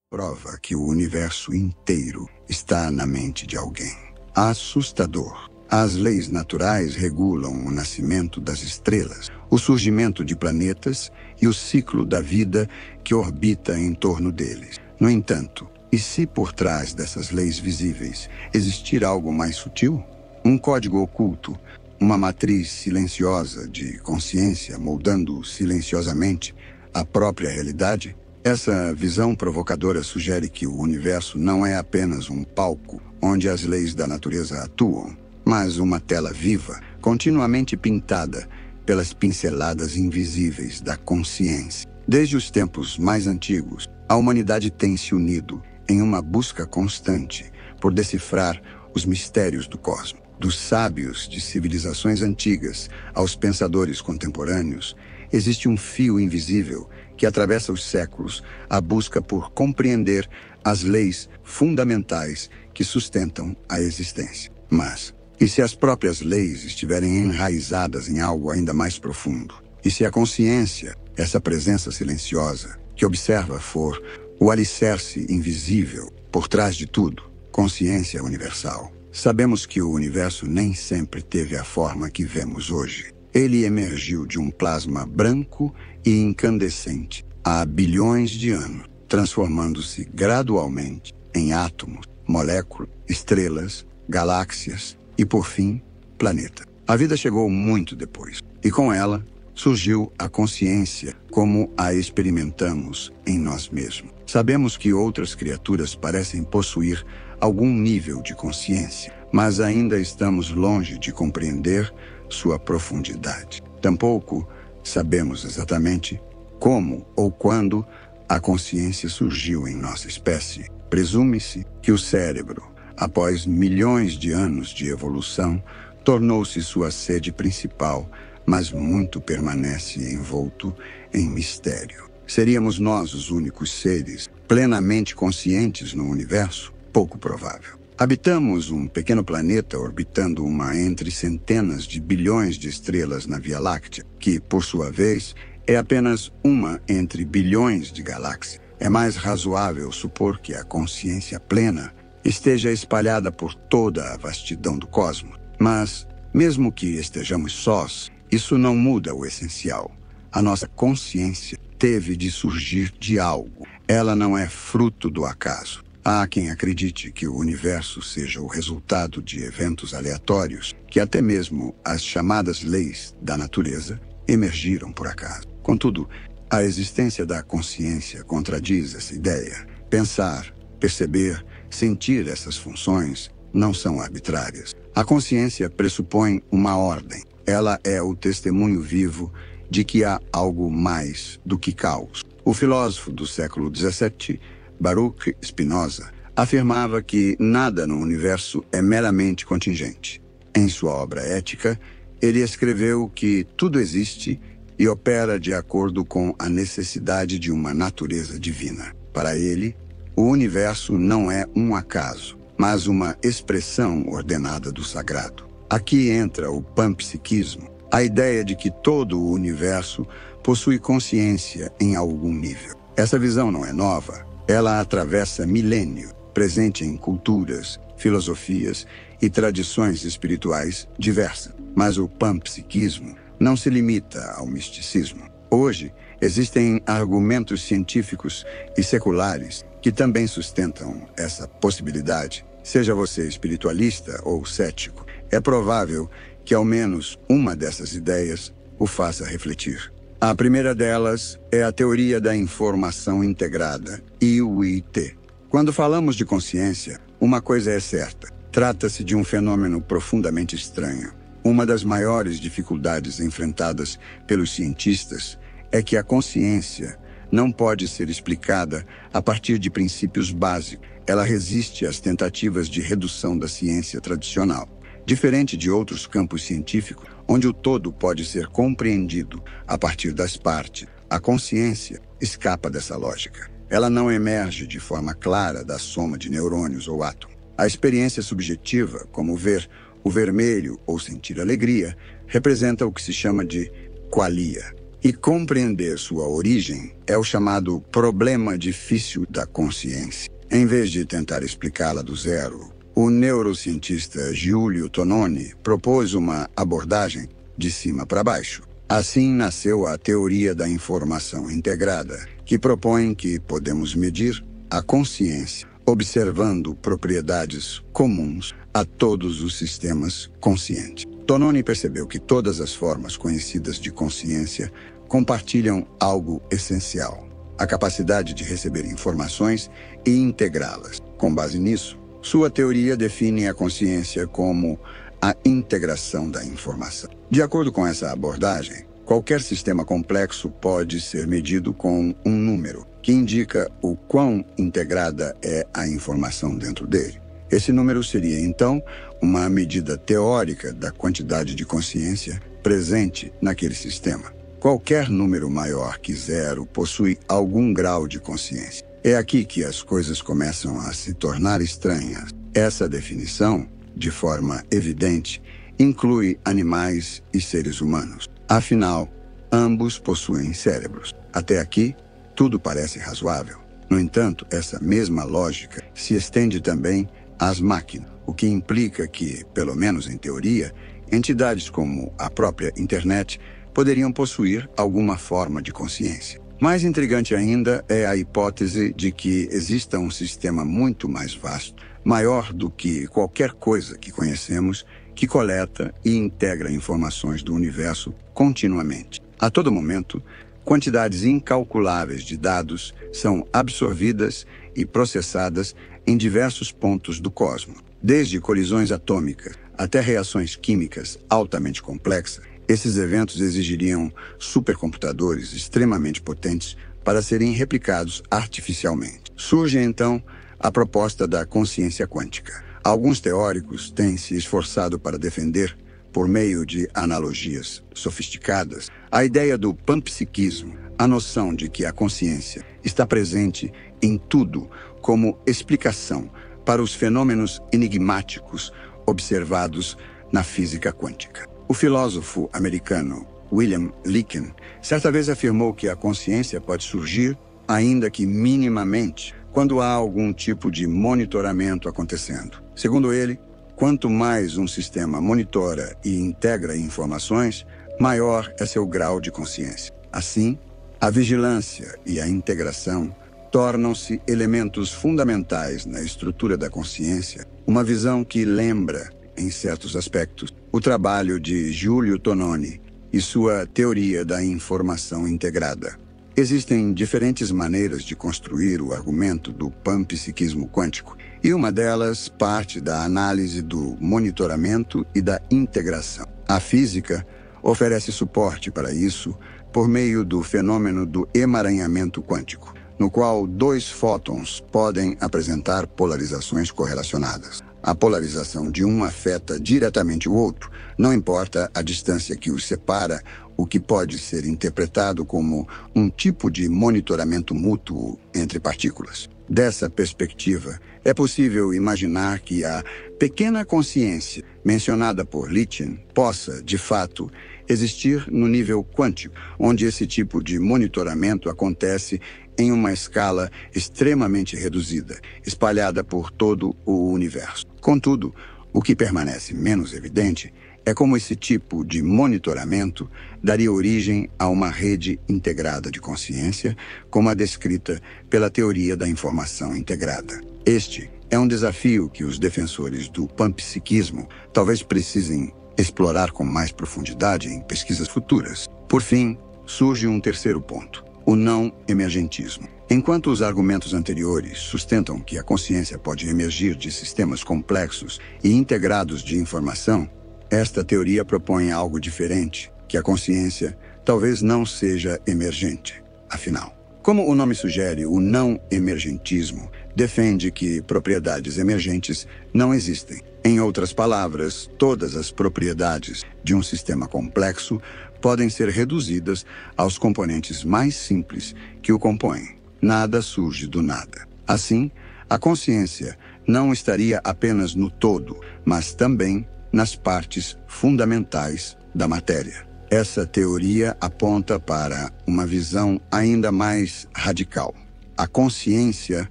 prova que o universo inteiro está na mente de alguém. Assustador. As leis naturais regulam o nascimento das estrelas, o surgimento de planetas e o ciclo da vida que orbita em torno deles. No entanto, e se por trás dessas leis visíveis existir algo mais sutil? Um código oculto, uma matriz silenciosa de consciência moldando silenciosamente a própria realidade? Essa visão provocadora sugere que o universo não é apenas um palco onde as leis da natureza atuam, mas uma tela viva, continuamente pintada pelas pinceladas invisíveis da consciência. Desde os tempos mais antigos, a humanidade tem se unido em uma busca constante por decifrar os mistérios do cosmos. Dos sábios de civilizações antigas aos pensadores contemporâneos, existe um fio invisível que atravessa os séculos a busca por compreender as leis fundamentais que sustentam a existência. Mas, e se as próprias leis estiverem enraizadas em algo ainda mais profundo? E se a consciência, essa presença silenciosa que observa, for o alicerce invisível por trás de tudo, consciência universal? Sabemos que o universo nem sempre teve a forma que vemos hoje. Ele emergiu de um plasma branco e incandescente há bilhões de anos, transformando-se gradualmente em átomos, moléculas, estrelas, galáxias e, por fim, planeta. A vida chegou muito depois, e com ela surgiu a consciência como a experimentamos em nós mesmos. Sabemos que outras criaturas parecem possuir algum nível de consciência, mas ainda estamos longe de compreender sua profundidade. Tampouco sabemos exatamente como ou quando a consciência surgiu em nossa espécie. Presume-se que o cérebro, após milhões de anos de evolução, tornou-se sua sede principal, mas muito permanece envolto em mistério. Seríamos nós os únicos seres plenamente conscientes no universo? Pouco provável. Habitamos um pequeno planeta orbitando uma entre centenas de bilhões de estrelas na Via Láctea, que, por sua vez, é apenas uma entre bilhões de galáxias. É mais razoável supor que a consciência plena esteja espalhada por toda a vastidão do cosmos. Mas, mesmo que estejamos sós, isso não muda o essencial. A nossa consciência teve de surgir de algo. Ela não é fruto do acaso. Há quem acredite que o universo seja o resultado de eventos aleatórios, que até mesmo as chamadas leis da natureza emergiram por acaso. Contudo, a existência da consciência contradiz essa ideia. Pensar, perceber, sentir essas funções não são arbitrárias. A consciência pressupõe uma ordem. Ela é o testemunho vivo de que há algo mais do que caos. O filósofo do século XVII, Baruch Spinoza, afirmava que nada no universo é meramente contingente. Em sua obra Ética, ele escreveu que tudo existe e opera de acordo com a necessidade de uma natureza divina. Para ele, o universo não é um acaso, mas uma expressão ordenada do sagrado. Aqui entra o panpsiquismo, a ideia de que todo o universo possui consciência em algum nível. Essa visão não é nova. Ela atravessa milênios, presente em culturas, filosofias e tradições espirituais diversas. Mas o panpsiquismo não se limita ao misticismo. Hoje, existem argumentos científicos e seculares que também sustentam essa possibilidade. Seja você espiritualista ou cético, é provável que ao menos uma dessas ideias o faça refletir. A primeira delas é a teoria da informação integrada, IUIT. Quando falamos de consciência, uma coisa é certa. Trata-se de um fenômeno profundamente estranho. Uma das maiores dificuldades enfrentadas pelos cientistas é que a consciência não pode ser explicada a partir de princípios básicos. Ela resiste às tentativas de redução da ciência tradicional. Diferente de outros campos científicos, onde o todo pode ser compreendido a partir das partes, a consciência escapa dessa lógica. Ela não emerge de forma clara da soma de neurônios ou átomos. A experiência subjetiva, como ver o vermelho ou sentir alegria, representa o que se chama de qualia. E compreender sua origem é o chamado problema difícil da consciência. Em vez de tentar explicá-la do zero, o neurocientista Giulio Tononi propôs uma abordagem de cima para baixo. Assim nasceu a teoria da informação integrada, que propõe que podemos medir a consciência observando propriedades comuns a todos os sistemas conscientes. Tononi percebeu que todas as formas conhecidas de consciência compartilham algo essencial: a capacidade de receber informações e integrá-las. Com base nisso, sua teoria define a consciência como a integração da informação. De acordo com essa abordagem, qualquer sistema complexo pode ser medido com um número, que indica o quão integrada é a informação dentro dele. Esse número seria, então, uma medida teórica da quantidade de consciência presente naquele sistema. Qualquer número maior que zero possui algum grau de consciência. É aqui que as coisas começam a se tornar estranhas. Essa definição, de forma evidente, inclui animais e seres humanos. Afinal, ambos possuem cérebros. Até aqui, tudo parece razoável. No entanto, essa mesma lógica se estende também às máquinas, o que implica que, pelo menos em teoria, entidades como a própria internet poderiam possuir alguma forma de consciência. Mais intrigante ainda é a hipótese de que exista um sistema muito mais vasto, maior do que qualquer coisa que conhecemos, que coleta e integra informações do universo continuamente. A todo momento, quantidades incalculáveis de dados são absorvidas e processadas em diversos pontos do cosmos. Desde colisões atômicas até reações químicas altamente complexas, esses eventos exigiriam supercomputadores extremamente potentes para serem replicados artificialmente. Surge, então, a proposta da consciência quântica. Alguns teóricos têm se esforçado para defender, por meio de analogias sofisticadas, a ideia do panpsiquismo, a noção de que a consciência está presente em tudo como explicação para os fenômenos enigmáticos observados na física quântica. O filósofo americano William Licken certa vez afirmou que a consciência pode surgir, ainda que minimamente, quando há algum tipo de monitoramento acontecendo. Segundo ele, quanto mais um sistema monitora e integra informações, maior é seu grau de consciência. Assim, a vigilância e a integração tornam-se elementos fundamentais na estrutura da consciência, uma visão que lembra, em certos aspectos, o trabalho de Giulio Tononi e sua teoria da informação integrada. Existem diferentes maneiras de construir o argumento do panpsiquismo quântico, e uma delas parte da análise do monitoramento e da integração. A física oferece suporte para isso por meio do fenômeno do emaranhamento quântico, no qual dois fótons podem apresentar polarizações correlacionadas. A polarização de um afeta diretamente o outro, não importa a distância que os separa, o que pode ser interpretado como um tipo de monitoramento mútuo entre partículas. Dessa perspectiva, é possível imaginar que a pequena consciência mencionada por Lichten possa, de fato, existir no nível quântico, onde esse tipo de monitoramento acontece em uma escala extremamente reduzida, espalhada por todo o universo. Contudo, o que permanece menos evidente é como esse tipo de monitoramento daria origem a uma rede integrada de consciência, como a descrita pela teoria da informação integrada. Este é um desafio que os defensores do panpsiquismo talvez precisem explorar com mais profundidade em pesquisas futuras. Por fim, surge um terceiro ponto: o não-emergentismo. Enquanto os argumentos anteriores sustentam que a consciência pode emergir de sistemas complexos e integrados de informação, esta teoria propõe algo diferente, que a consciência talvez não seja emergente. Afinal, como o nome sugere, o não-emergentismo defende que propriedades emergentes não existem. Em outras palavras, todas as propriedades de um sistema complexo podem ser reduzidas aos componentes mais simples que o compõem. Nada surge do nada. Assim, a consciência não estaria apenas no todo, mas também nas partes fundamentais da matéria. Essa teoria aponta para uma visão ainda mais radical: a consciência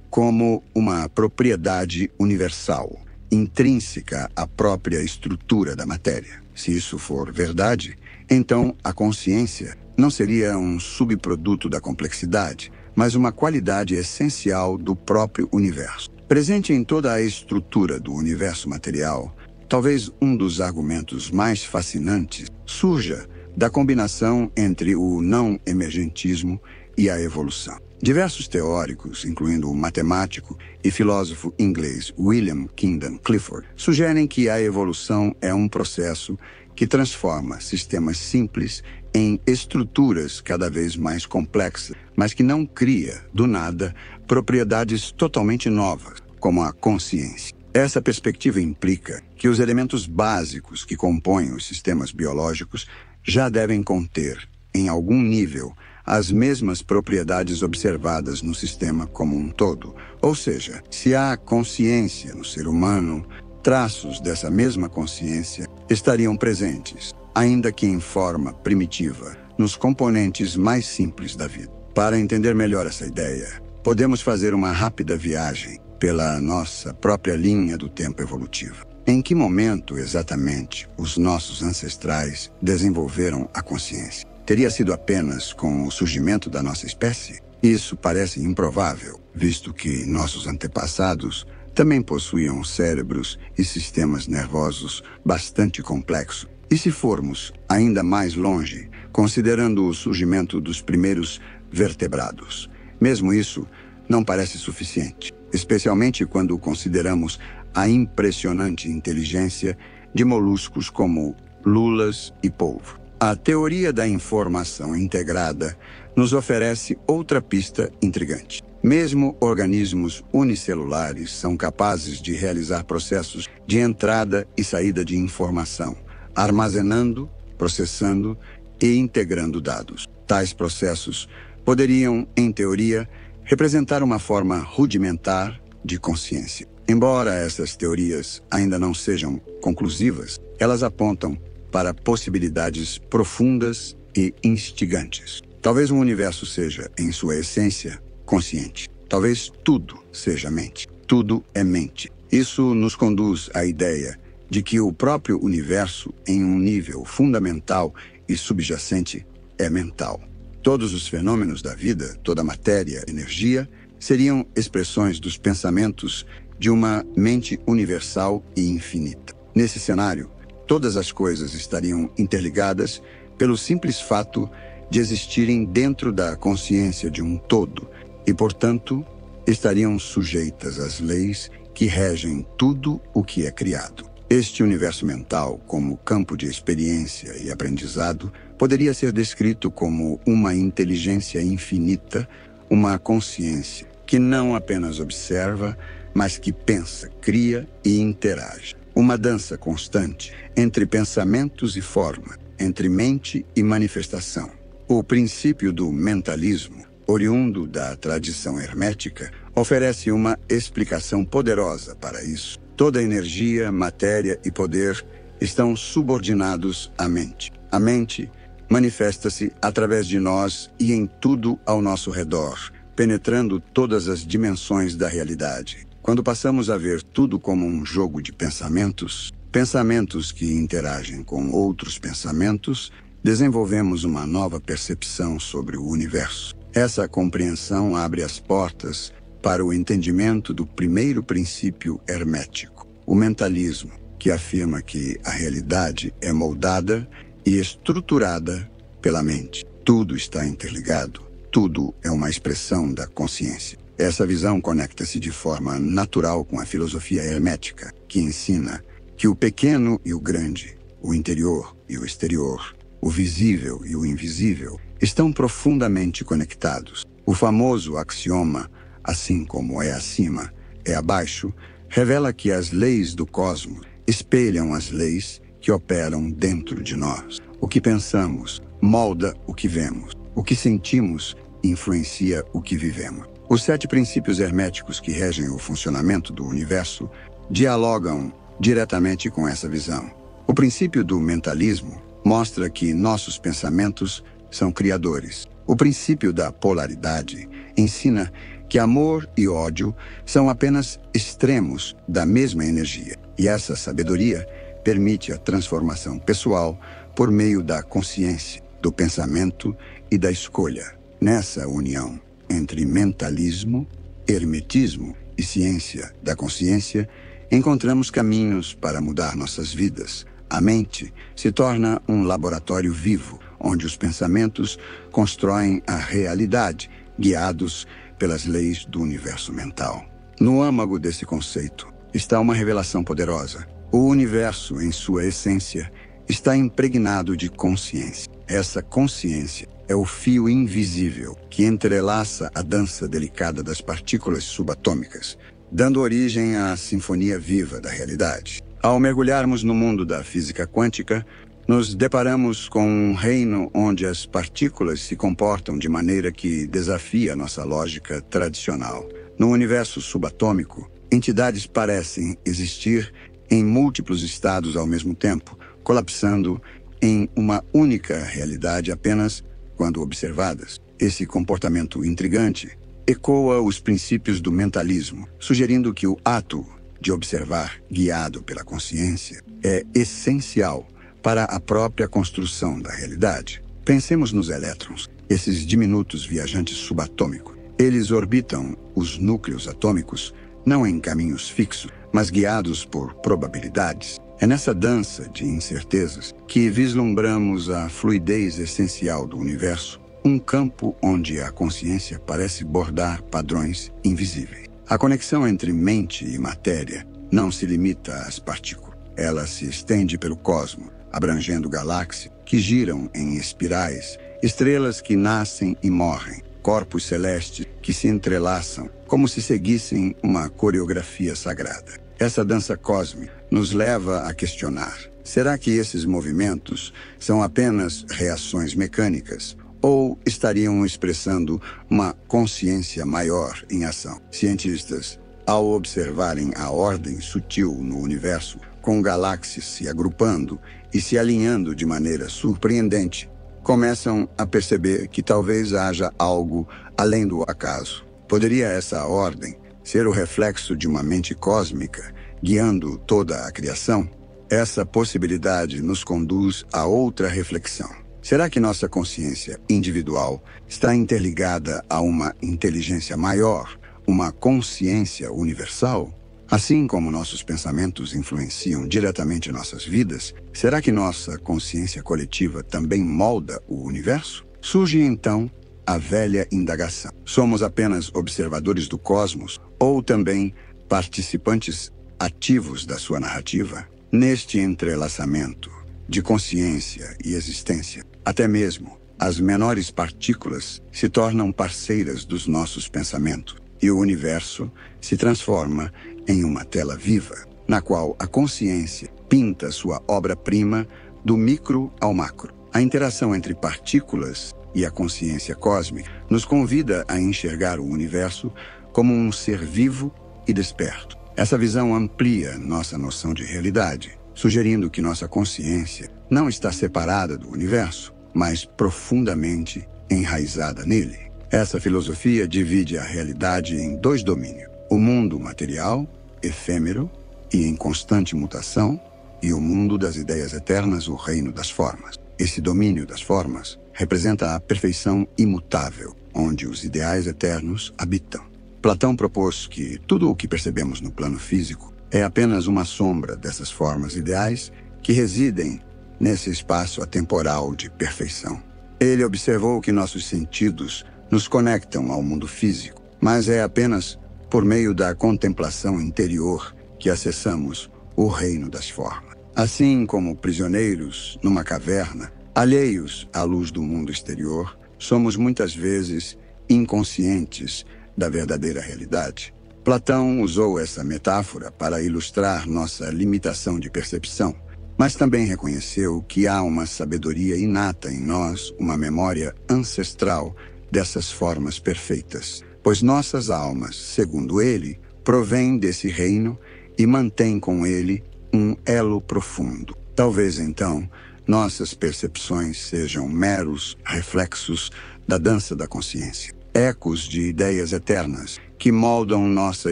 como uma propriedade universal, intrínseca à própria estrutura da matéria. Se isso for verdade, então a consciência não seria um subproduto da complexidade, mas uma qualidade essencial do próprio universo. Presente em toda a estrutura do universo material, talvez um dos argumentos mais fascinantes surja da combinação entre o não-emergentismo e a evolução. Diversos teóricos, incluindo o matemático e filósofo inglês William Kingdon Clifford, sugerem que a evolução é um processo que transforma sistemas simples em estruturas cada vez mais complexas, mas que não cria, do nada, propriedades totalmente novas, como a consciência. Essa perspectiva implica que os elementos básicos que compõem os sistemas biológicos já devem conter, em algum nível, as mesmas propriedades observadas no sistema como um todo. Ou seja, se há consciência no ser humano, traços dessa mesma consciência estariam presentes, ainda que em forma primitiva, nos componentes mais simples da vida. Para entender melhor essa ideia, podemos fazer uma rápida viagem pela nossa própria linha do tempo evolutivo. Em que momento, exatamente, os nossos ancestrais desenvolveram a consciência? Teria sido apenas com o surgimento da nossa espécie? Isso parece improvável, visto que nossos antepassados também possuíam cérebros e sistemas nervosos bastante complexos. E se formos ainda mais longe, considerando o surgimento dos primeiros vertebrados? Mesmo isso não parece suficiente, especialmente quando consideramos a impressionante inteligência de moluscos como lulas e polvo. A teoria da informação integrada nos oferece outra pista intrigante. Mesmo organismos unicelulares são capazes de realizar processos de entrada e saída de informação, armazenando, processando e integrando dados. Tais processos poderiam, em teoria, representar uma forma rudimentar de consciência. Embora essas teorias ainda não sejam conclusivas, elas apontam para possibilidades profundas e instigantes. Talvez o universo seja, em sua essência, consciente. Talvez tudo seja mente. Tudo é mente. Isso nos conduz à ideia de que o próprio universo, em um nível fundamental e subjacente, é mental. Todos os fenômenos da vida, toda a matéria, energia, seriam expressões dos pensamentos de uma mente universal e infinita. Nesse cenário, todas as coisas estariam interligadas pelo simples fato de existirem dentro da consciência de um todo e, portanto, estariam sujeitas às leis que regem tudo o que é criado. Este universo mental, como campo de experiência e aprendizado, poderia ser descrito como uma inteligência infinita, uma consciência que não apenas observa, mas que pensa, cria e interage. Uma dança constante entre pensamentos e forma, entre mente e manifestação. O princípio do mentalismo, oriundo da tradição hermética, oferece uma explicação poderosa para isso. Toda energia, matéria e poder estão subordinados à mente. A mente manifesta-se através de nós e em tudo ao nosso redor, penetrando todas as dimensões da realidade. Quando passamos a ver tudo como um jogo de pensamentos, pensamentos que interagem com outros pensamentos, desenvolvemos uma nova percepção sobre o universo. Essa compreensão abre as portas para o entendimento do primeiro princípio hermético, o mentalismo, que afirma que a realidade é moldada e estruturada pela mente. Tudo está interligado, tudo é uma expressão da consciência. Essa visão conecta-se de forma natural com a filosofia hermética, que ensina que o pequeno e o grande, o interior e o exterior, o visível e o invisível, estão profundamente conectados. O famoso axioma, assim como é acima, é abaixo, revela que as leis do cosmos espelham as leis que operam dentro de nós. O que pensamos molda o que vemos. O que sentimos influencia o que vivemos. Os 7 princípios herméticos que regem o funcionamento do universo dialogam diretamente com essa visão. O princípio do mentalismo mostra que nossos pensamentos são criadores. O princípio da polaridade ensina que amor e ódio são apenas extremos da mesma energia. E essa sabedoria permite a transformação pessoal por meio da consciência, do pensamento e da escolha. Nessa união entre mentalismo, hermetismo e ciência da consciência, encontramos caminhos para mudar nossas vidas. A mente se torna um laboratório vivo, onde os pensamentos constroem a realidade, guiados pelas leis do universo mental. No âmago desse conceito está uma revelação poderosa. O universo, em sua essência, está impregnado de consciência. Essa consciência é o fio invisível que entrelaça a dança delicada das partículas subatômicas, dando origem à sinfonia viva da realidade. Ao mergulharmos no mundo da física quântica, nos deparamos com um reino onde as partículas se comportam de maneira que desafia nossa lógica tradicional. No universo subatômico, entidades parecem existir em múltiplos estados ao mesmo tempo, colapsando em uma única realidade apenas quando observadas. Esse comportamento intrigante ecoa os princípios do mentalismo, sugerindo que o ato de observar, guiado pela consciência, é essencial para a própria construção da realidade. Pensemos nos elétrons, esses diminutos viajantes subatômicos. Eles orbitam os núcleos atômicos não em caminhos fixos, mas guiados por probabilidades. É nessa dança de incertezas que vislumbramos a fluidez essencial do universo, um campo onde a consciência parece bordar padrões invisíveis. A conexão entre mente e matéria não se limita às partículas. Ela se estende pelo cosmos, abrangendo galáxias que giram em espirais, estrelas que nascem e morrem, corpos celestes que se entrelaçam como se seguissem uma coreografia sagrada. Essa dança cósmica nos leva a questionar: será que esses movimentos são apenas reações mecânicas ou estariam expressando uma consciência maior em ação? Cientistas, ao observarem a ordem sutil no universo, com galáxias se agrupando e se alinhando de maneira surpreendente, começam a perceber que talvez haja algo além do acaso. Poderia essa ordem ser o reflexo de uma mente cósmica guiando toda a criação? Essa possibilidade nos conduz a outra reflexão. Será que nossa consciência individual está interligada a uma inteligência maior, uma consciência universal? Assim como nossos pensamentos influenciam diretamente nossas vidas, será que nossa consciência coletiva também molda o universo? Surge então a velha indagação: somos apenas observadores do cosmos ou também participantes ativos da sua narrativa? Neste entrelaçamento de consciência e existência, até mesmo as menores partículas se tornam parceiras dos nossos pensamentos, e o universo se transforma em uma tela viva, na qual a consciência pinta sua obra-prima do micro ao macro. A interação entre partículas e a consciência cósmica nos convida a enxergar o universo como um ser vivo e desperto. Essa visão amplia nossa noção de realidade, sugerindo que nossa consciência não está separada do universo, mas profundamente enraizada nele. Essa filosofia divide a realidade em dois domínios: o mundo material, efêmero e em constante mutação, e o mundo das ideias eternas, o reino das formas. Esse domínio das formas representa a perfeição imutável, onde os ideais eternos habitam. Platão propôs que tudo o que percebemos no plano físico é apenas uma sombra dessas formas ideais que residem nesse espaço atemporal de perfeição. Ele observou que nossos sentidos nos conectam ao mundo físico, mas é apenas por meio da contemplação interior que acessamos o reino das formas. Assim como prisioneiros numa caverna, alheios à luz do mundo exterior, somos muitas vezes inconscientes da verdadeira realidade. Platão usou essa metáfora para ilustrar nossa limitação de percepção, mas também reconheceu que há uma sabedoria inata em nós, uma memória ancestral dessas formas perfeitas, pois nossas almas, segundo ele, provêm desse reino e mantêm com ele um elo profundo. Talvez então nossas percepções sejam meros reflexos da dança da consciência, ecos de ideias eternas que moldam nossa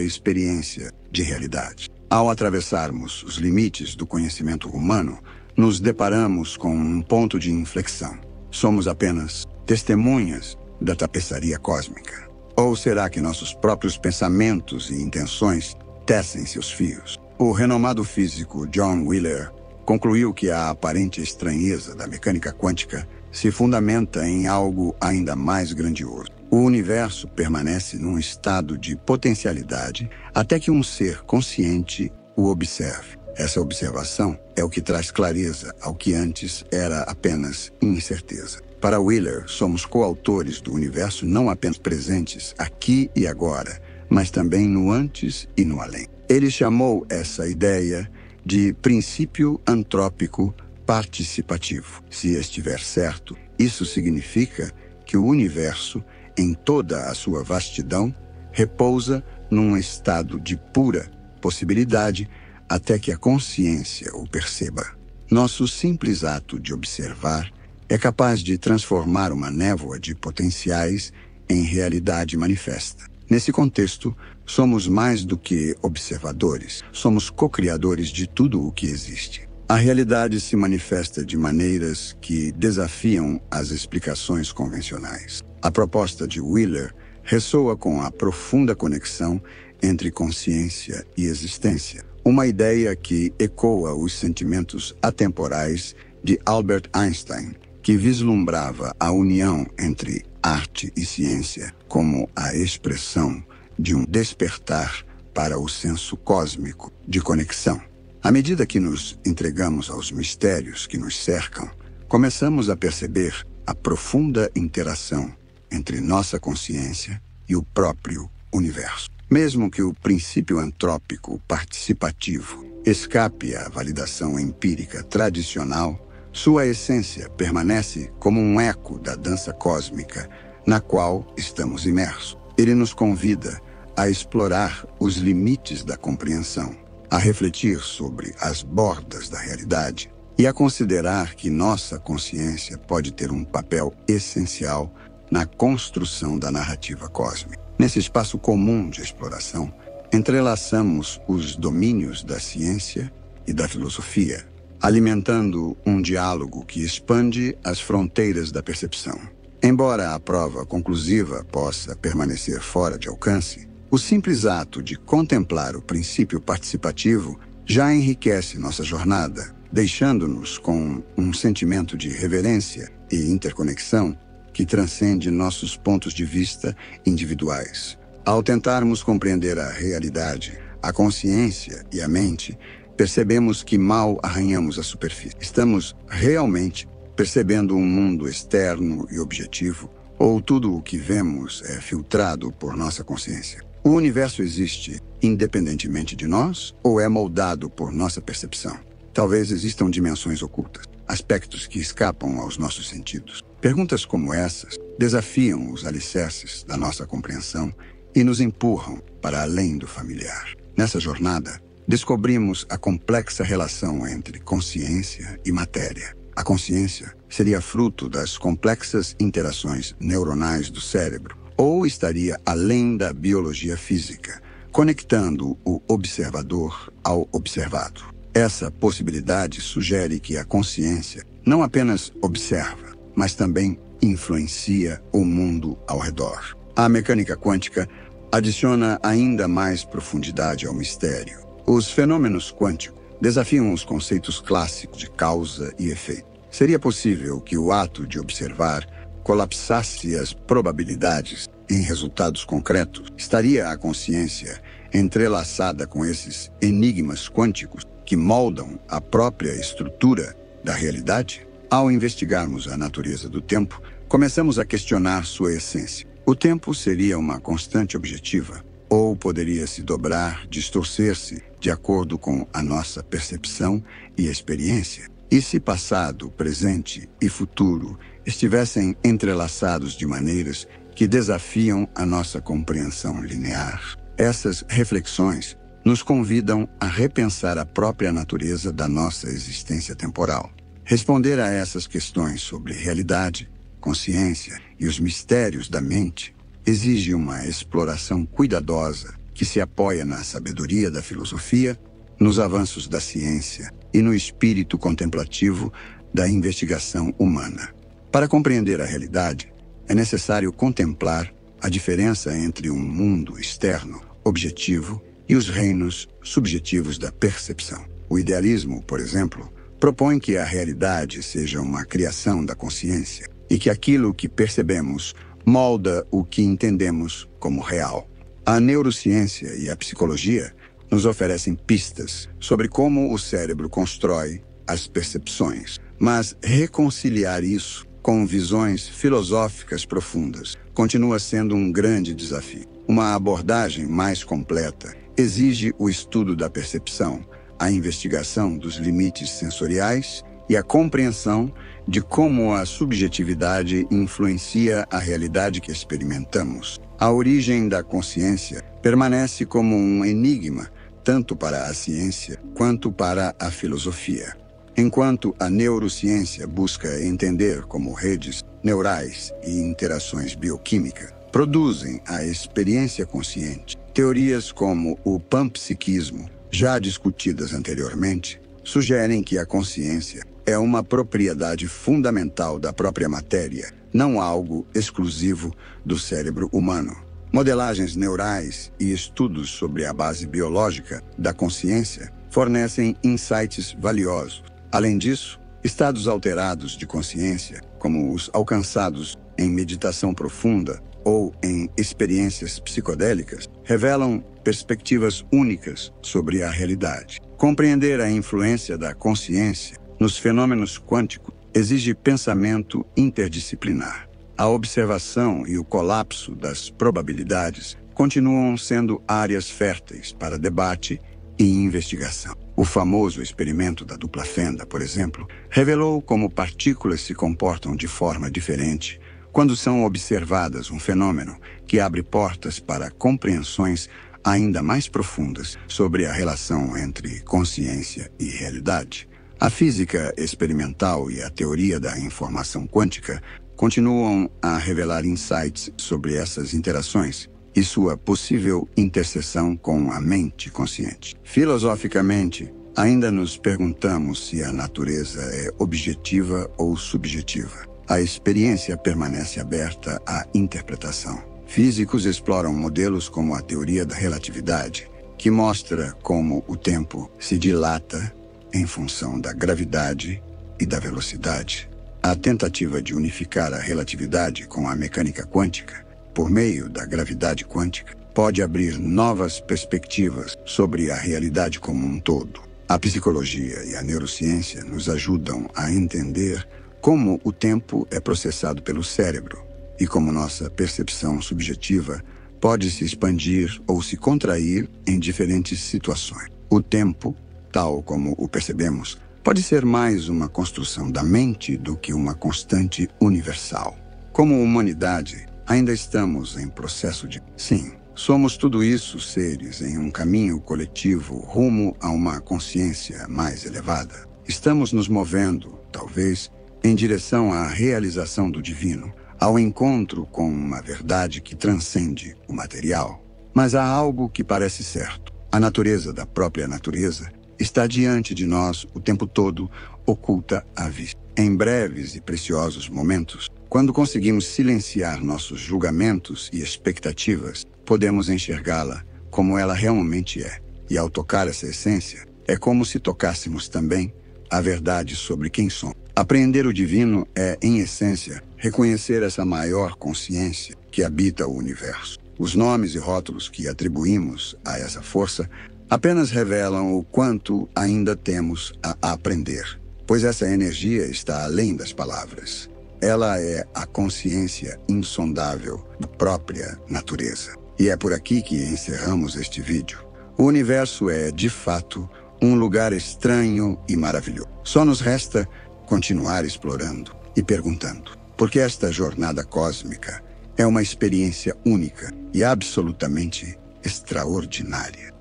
experiência de realidade. Ao atravessarmos os limites do conhecimento humano, nos deparamos com um ponto de inflexão. Somos apenas testemunhas da tapeçaria cósmica. Ou será que nossos próprios pensamentos e intenções tecem seus fios? O renomado físico John Wheeler concluiu que a aparente estranheza da mecânica quântica se fundamenta em algo ainda mais grandioso. O universo permanece num estado de potencialidade até que um ser consciente o observe. Essa observação é o que traz clareza ao que antes era apenas incerteza. Para Wheeler, somos coautores do universo não apenas presentes aqui e agora, mas também no antes e no além. Ele chamou essa ideia de princípio antrópico participativo. Se estiver certo, isso significa que o universo, em toda a sua vastidão, repousa num estado de pura possibilidade até que a consciência o perceba. Nosso simples ato de observar é capaz de transformar uma névoa de potenciais em realidade manifesta. Nesse contexto, somos mais do que observadores, somos co-criadores de tudo o que existe. A realidade se manifesta de maneiras que desafiam as explicações convencionais. A proposta de Wheeler ressoa com a profunda conexão entre consciência e existência, uma ideia que ecoa os sentimentos atemporais de Albert Einstein, que vislumbrava a união entre arte e ciência como a expressão de um despertar para o senso cósmico de conexão. À medida que nos entregamos aos mistérios que nos cercam, começamos a perceber a profunda interação entre nossa consciência e o próprio universo. Mesmo que o princípio antrópico participativo escape à validação empírica tradicional, sua essência permanece como um eco da dança cósmica na qual estamos imersos. Ele nos convida a explorar os limites da compreensão, a refletir sobre as bordas da realidade e a considerar que nossa consciência pode ter um papel essencial na construção da narrativa cósmica. Nesse espaço comum de exploração, entrelaçamos os domínios da ciência e da filosofia, alimentando um diálogo que expande as fronteiras da percepção. Embora a prova conclusiva possa permanecer fora de alcance, o simples ato de contemplar o princípio participativo já enriquece nossa jornada, deixando-nos com um sentimento de reverência e interconexão que transcende nossos pontos de vista individuais. Ao tentarmos compreender a realidade, a consciência e a mente, percebemos que mal arranhamos a superfície. Estamos realmente percebendo um mundo externo e objetivo, ou tudo o que vemos é filtrado por nossa consciência? O universo existe independentemente de nós ou é moldado por nossa percepção? Talvez existam dimensões ocultas, aspectos que escapam aos nossos sentidos. Perguntas como essas desafiam os alicerces da nossa compreensão e nos empurram para além do familiar. Nessa jornada, descobrimos a complexa relação entre consciência e matéria. A consciência seria fruto das complexas interações neuronais do cérebro, ou estaria além da biologia física, conectando o observador ao observado. Essa possibilidade sugere que a consciência não apenas observa, mas também influencia o mundo ao redor. A mecânica quântica adiciona ainda mais profundidade ao mistério. Os fenômenos quânticos desafiam os conceitos clássicos de causa e efeito. Seria possível que o ato de observar colapsasse as probabilidades em resultados concretos? Estaria a consciência entrelaçada com esses enigmas quânticos que moldam a própria estrutura da realidade? Ao investigarmos a natureza do tempo, começamos a questionar sua essência. O tempo seria uma constante objetiva? Ou poderia se dobrar, distorcer-se de acordo com a nossa percepção e experiência? E se passado, presente e futuro estivessem entrelaçados de maneiras que desafiam a nossa compreensão linear? Essas reflexões nos convidam a repensar a própria natureza da nossa existência temporal. Responder a essas questões sobre realidade, consciência e os mistérios da mente exige uma exploração cuidadosa que se apoia na sabedoria da filosofia, nos avanços da ciência e no espírito contemplativo da investigação humana. Para compreender a realidade, é necessário contemplar a diferença entre um mundo externo, objetivo, e os reinos subjetivos da percepção. O idealismo, por exemplo, propõe que a realidade seja uma criação da consciência e que aquilo que percebemos molda o que entendemos como real. A neurociência e a psicologia nos oferecem pistas sobre como o cérebro constrói as percepções, mas reconciliar isso com visões filosóficas profundas continua sendo um grande desafio. Uma abordagem mais completa exige o estudo da percepção, a investigação dos limites sensoriais e a compreensão de como a subjetividade influencia a realidade que experimentamos. A origem da consciência permanece como um enigma, tanto para a ciência quanto para a filosofia. Enquanto a neurociência busca entender como redes neurais e interações bioquímicas produzem a experiência consciente, teorias como o panpsiquismo, já discutidas anteriormente, sugerem que a consciência é uma propriedade fundamental da própria matéria, não algo exclusivo do cérebro humano. Modelagens neurais e estudos sobre a base biológica da consciência fornecem insights valiosos. Além disso, estados alterados de consciência, como os alcançados em meditação profunda ou em experiências psicodélicas, revelam perspectivas únicas sobre a realidade. Compreender a influência da consciência nos fenômenos quânticos exige pensamento interdisciplinar. A observação e o colapso das probabilidades continuam sendo áreas férteis para debate e investigação. O famoso experimento da dupla fenda, por exemplo, revelou como partículas se comportam de forma diferente quando são observadas, um fenômeno que abre portas para compreensões ainda mais profundas sobre a relação entre consciência e realidade. A física experimental e a teoria da informação quântica continuam a revelar insights sobre essas interações e sua possível interseção com a mente consciente. Filosoficamente, ainda nos perguntamos se a natureza é objetiva ou subjetiva. A experiência permanece aberta à interpretação. Físicos exploram modelos como a teoria da relatividade, que mostra como o tempo se dilata em função da gravidade e da velocidade. A tentativa de unificar a relatividade com a mecânica quântica, por meio da gravidade quântica, pode abrir novas perspectivas sobre a realidade como um todo. A psicologia e a neurociência nos ajudam a entender como o tempo é processado pelo cérebro e como nossa percepção subjetiva pode se expandir ou se contrair em diferentes situações. O tempo, tal como o percebemos, pode ser mais uma construção da mente do que uma constante universal. Como humanidade, ainda estamos em processo de... Sim, somos tudo isso seres em um caminho coletivo rumo a uma consciência mais elevada. Estamos nos movendo, talvez, em direção à realização do divino, ao encontro com uma verdade que transcende o material. Mas há algo que parece certo. A natureza da própria natureza está diante de nós o tempo todo, oculta à vista. Em breves e preciosos momentos, quando conseguimos silenciar nossos julgamentos e expectativas, podemos enxergá-la como ela realmente é. E ao tocar essa essência, é como se tocássemos também a verdade sobre quem somos. Apreender o divino é, em essência, reconhecer essa maior consciência que habita o universo. Os nomes e rótulos que atribuímos a essa força apenas revelam o quanto ainda temos a aprender, pois essa energia está além das palavras. Ela é a consciência insondável da própria natureza. E é por aqui que encerramos este vídeo. O universo é, de fato, um lugar estranho e maravilhoso. Só nos resta continuar explorando e perguntando, porque esta jornada cósmica é uma experiência única e absolutamente extraordinária.